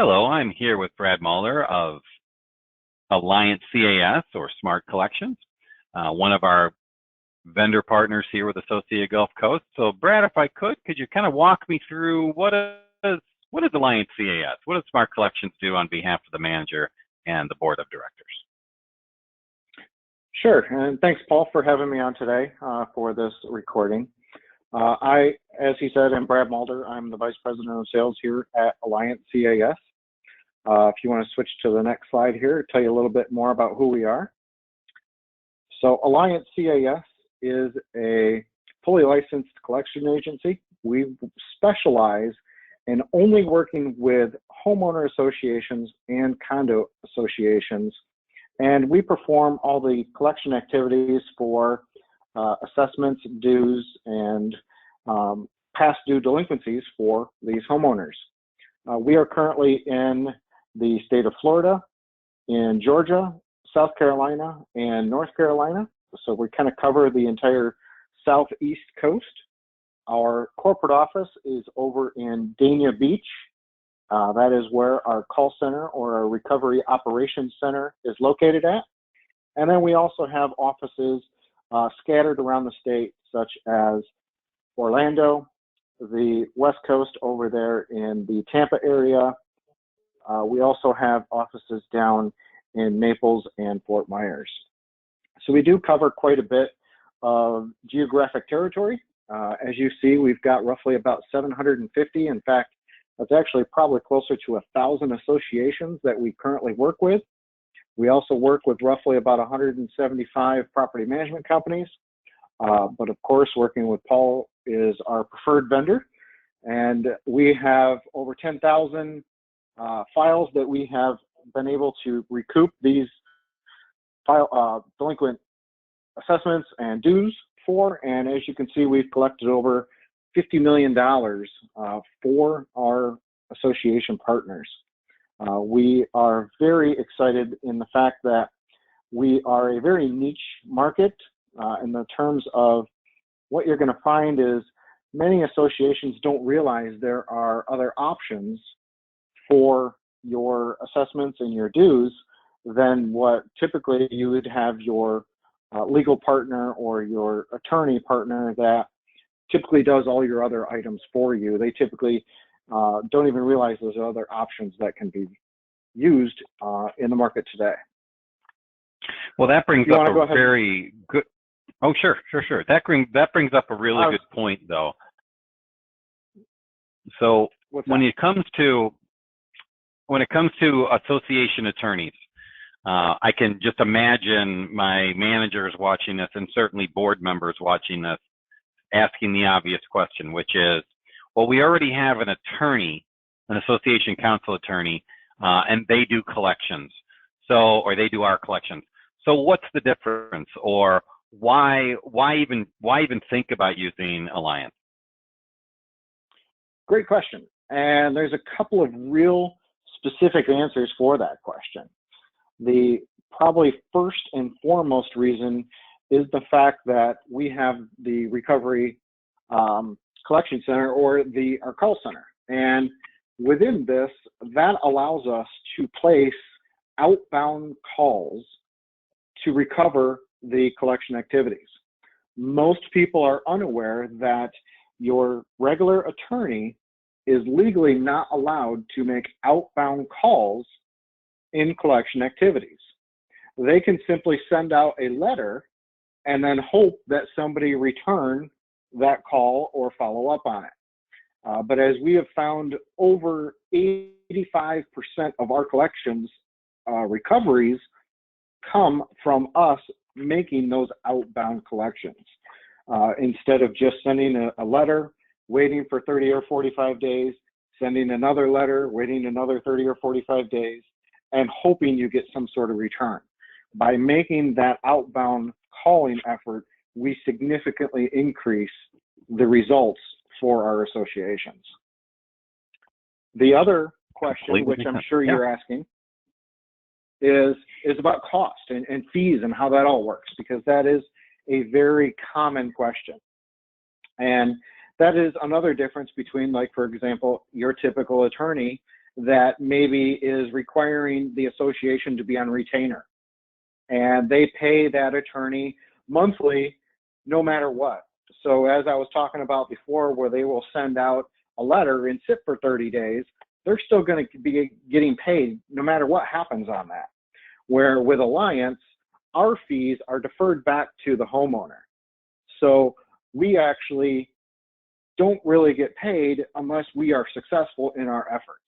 Hello, I'm here with Brad Muller of Alliance CAS, or Smart Collections, one of our vendor partners here with Associated Gulf Coast. So Brad, if I could you kind of walk me through what is Alliance CAS? What does Smart Collections do on behalf of the manager and the board of directors? Sure, and thanks, Paul, for having me on today for this recording. As he said, I'm Brad Mulder. I'm the Vice President of Sales here at Alliance CAS. If you want to switch to the next slide here, tell you a little bit more about who we are. So Alliance CAS is a fully licensed collection agency. We specialize in only working with homeowner associations and condo associations, and we perform all the collection activities for assessments, dues, and past due delinquencies for these homeowners. We are currently in the state of Florida, in Georgia, South Carolina, and North Carolina. So we kind of cover the entire southeast coast. Our corporate office is over in Dania Beach. That is where our call center or our recovery operations center is located at. And then we also have offices scattered around the state, such as Orlando, the West Coast over there in the Tampa area. We also have offices down in Naples and Fort Myers. So we do cover quite a bit of geographic territory. As you see, we've got roughly about 750. In fact, that's actually probably closer to 1,000 associations that we currently work with. We also work with roughly about 175 property management companies. But of course, working with Paul is our preferred vendor. And we have over 10,000 files that we have been able to recoup these delinquent assessments and dues for. And as you can see, we've collected over $50 million for our association partners. We are very excited in the fact that we are a very niche market in the terms of what you're going to find is many associations don't realize there are other options for your assessments and your dues than what typically you would have your legal partner or your attorney partner that typically does all your other items for you. They typically don't even realize there's other options that can be used in the market today. Well, that brings up a very good. Oh, sure. That brings up a really good point, though. So when it comes to association attorneys, I can just imagine my managers watching this, and certainly board members watching this, asking the obvious question, which is, well, we already have an attorney, an association counsel attorney, and they do collections. Or they do our collections. So what's the difference, or why even think about using Alliance? Great question. And there's a couple of real specific answers for that question. The probably first and foremost reason is the fact that we have the recovery collection center or our call center. And within this, that allows us to place outbound calls to recover the collection activities. Most people are unaware that your regular attorney is legally not allowed to make outbound calls in collection activities. They can simply send out a letter and then hope that somebody return that call or follow up on it. But as we have found, over 85% of our collections recoveries come from us making those outbound collections. Instead of just sending a letter, waiting for 30 or 45 days, sending another letter, waiting another 30 or 45 days, and hoping you get some sort of return. By making that outbound calling effort, we significantly increase the results for our associations. The other question, which I'm sure you're asking, is about cost and fees and how that all works, because that is a very common question. And that is another difference between, like, for example, your typical attorney that maybe is requiring the association to be on retainer. And they pay that attorney monthly no matter what. So as I was talking about before, where they will send out a letter and sit for 30 days, they're still going to be getting paid no matter what happens on that. Where with Alliance, our fees are deferred back to the homeowner. So we actually don't really get paid unless we are successful in our efforts.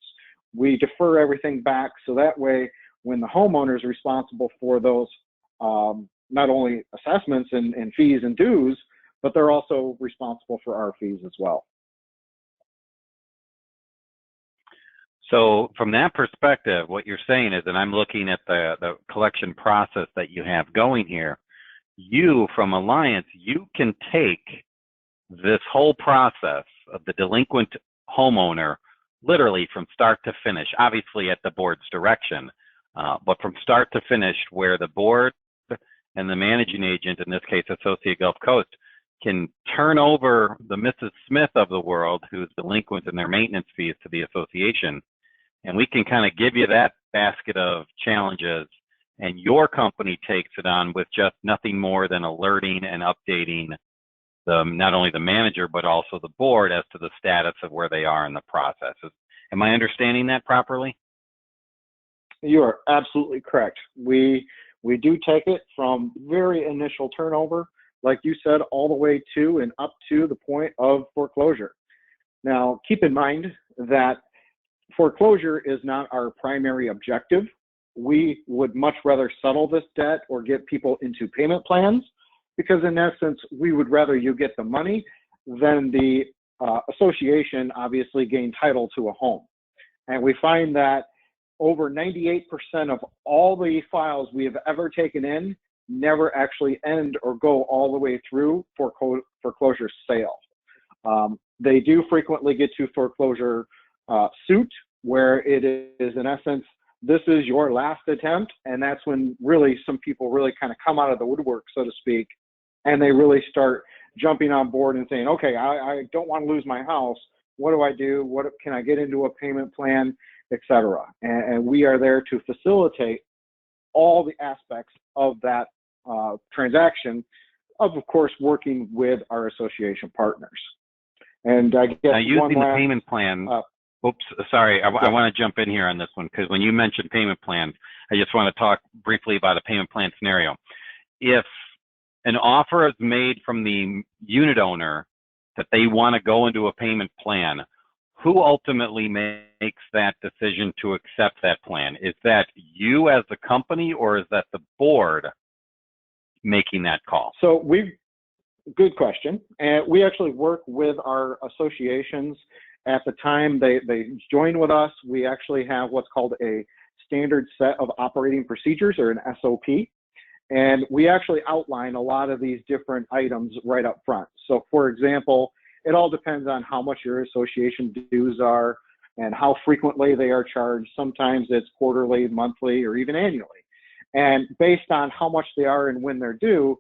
We defer everything back so that way when the homeowner is responsible for those not only assessments and fees and dues, but they're also responsible for our fees as well. So from that perspective, what you're saying is, and I'm looking at the collection process that you have going here, you from Alliance, you can take this whole process of the delinquent homeowner literally from start to finish, obviously at the board's direction, but from start to finish, where the board and the managing agent, in this case Associate Gulf Coast, can turn over the Mrs. Smith of the world who's delinquent in their maintenance fees to the association, and we can kind of give you that basket of challenges, and your company takes it on with just nothing more than alerting and updating not only the manager, but also the board as to the status of where they are in the process. Am I understanding that properly? You are absolutely correct. We do take it from very initial turnover, like you said, all the way to and up to the point of foreclosure. Now, keep in mind that foreclosure is not our primary objective. We would much rather settle this debt or get people into payment plans, because in essence, we would rather you get the money than the association obviously gain title to a home. And we find that over 98% of all the files we have ever taken in never actually end or go all the way through foreclosure sale. They do frequently get to foreclosure suit, where it is in essence, this is your last attempt, and that's when really some people really kind of come out of the woodwork, so to speak, and they really start jumping on board and saying, okay, I don't want to lose my house. What do I do? What can I get into a payment plan, etc. And we are there to facilitate all the aspects of that transaction, of course, working with our association partners. And I guess now, using the payment plan. Oops, sorry, I want to jump in here on this one, because when you mentioned payment plans, I just want to talk briefly about a payment plan scenario. If an offer is made from the unit owner that they want to go into a payment plan, who ultimately makes that decision to accept that plan? Is that you as the company, or is that the board making that call? So good question. And we actually work with our associations. At the time they join with us, we actually have what's called a standard set of operating procedures, or an SOP. And we actually outline a lot of these different items right up front. So for example, it all depends on how much your association dues are and how frequently they are charged. Sometimes it's quarterly, monthly, or even annually. And based on how much they are and when they're due,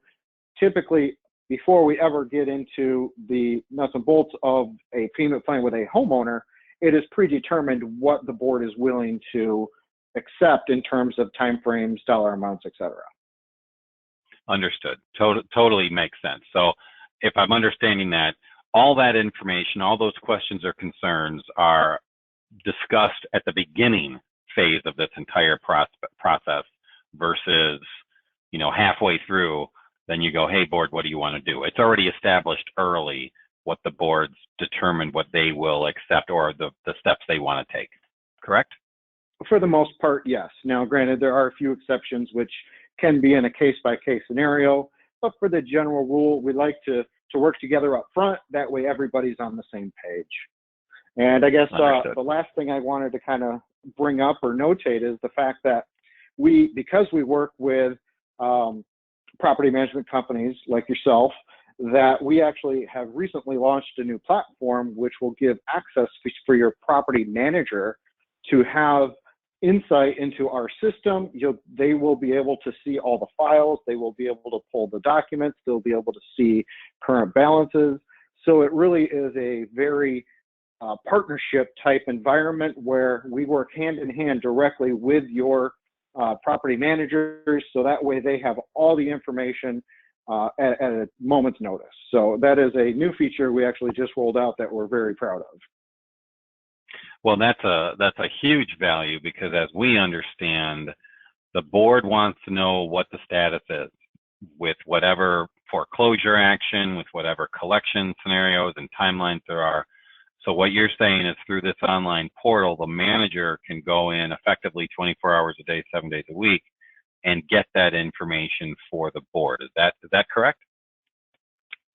typically before we ever get into the nuts and bolts of a payment plan with a homeowner, it is predetermined what the board is willing to accept in terms of timeframes, dollar amounts, etc. Understood. Totally makes sense. So if I'm understanding that, all that information, all those questions or concerns are discussed at the beginning phase of this entire process versus, halfway through, then you go, hey, board, what do you want to do? It's already established early what the board's determined what they will accept, or the steps they want to take, correct? For the most part, yes. Now, granted, there are a few exceptions which can be in a case-by-case scenario, but for the general rule, we like to work together up front. That way, everybody's on the same page. And I guess the last thing I wanted to kind of bring up or notate is the fact that because we work with property management companies like yourself, that we actually have recently launched a new platform which will give access for your property manager to have insight into our system. They will be able to see all the files. They will be able to pull the documents. They'll be able to see current balances. So it really is a very partnership type environment where we work hand in hand directly with your property managers, so that way they have all the information at a moment's notice. So that is a new feature we actually just rolled out that we're very proud of. Well, that's a huge value, because as we understand, the board wants to know what the status is with whatever foreclosure action, with whatever collection scenarios and timelines there are. So what you're saying is, through this online portal, the manager can go in effectively 24 hours a day, 7 days a week, and get that information for the board. Is that correct?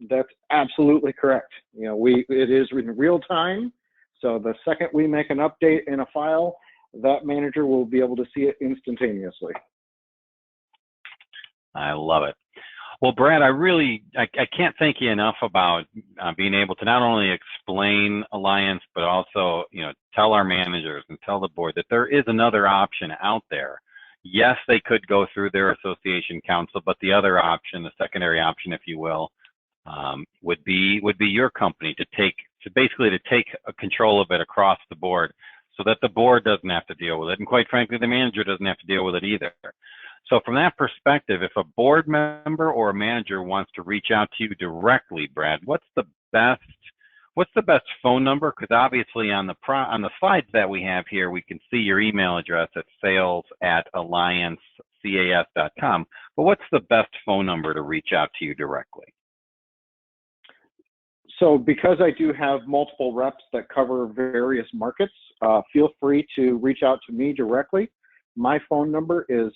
That's absolutely correct. You know, it is in real time. So the second we make an update in a file, that manager will be able to see it instantaneously. I love it. Well, Brad, I can't thank you enough about being able to not only explain Alliance, but also, tell our managers and tell the board that there is another option out there. Yes, they could go through their association council, but the other option, the secondary option, if you will, would be your company to take control of it across the board, so that the board doesn't have to deal with it, and quite frankly, the manager doesn't have to deal with it either. So from that perspective, if a board member or a manager wants to reach out to you directly, Brad, what's the best phone number? Because obviously on the slides that we have here, we can see your email address at sales@alliancecas.com. But what's the best phone number to reach out to you directly? So because I do have multiple reps that cover various markets, feel free to reach out to me directly. My phone number is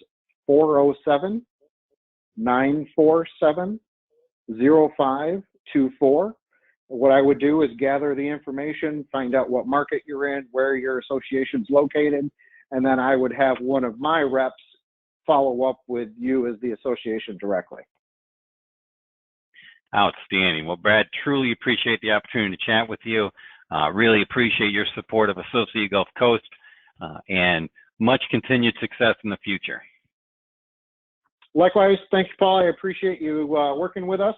407-947-0524. What I would do is gather the information, find out what market you're in, where your association's located, and then I would have one of my reps follow up with you as the association directly. Outstanding. Well, Brad, truly appreciate the opportunity to chat with you. Really appreciate your support of Associated Gulf Coast, and much continued success in the future. Likewise, thanks, Paul. I appreciate you working with us,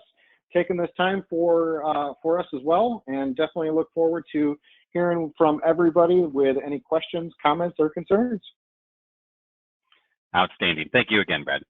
taking this time for us as well, and definitely look forward to hearing from everybody with any questions, comments, or concerns. Outstanding. Thank you again, Brad.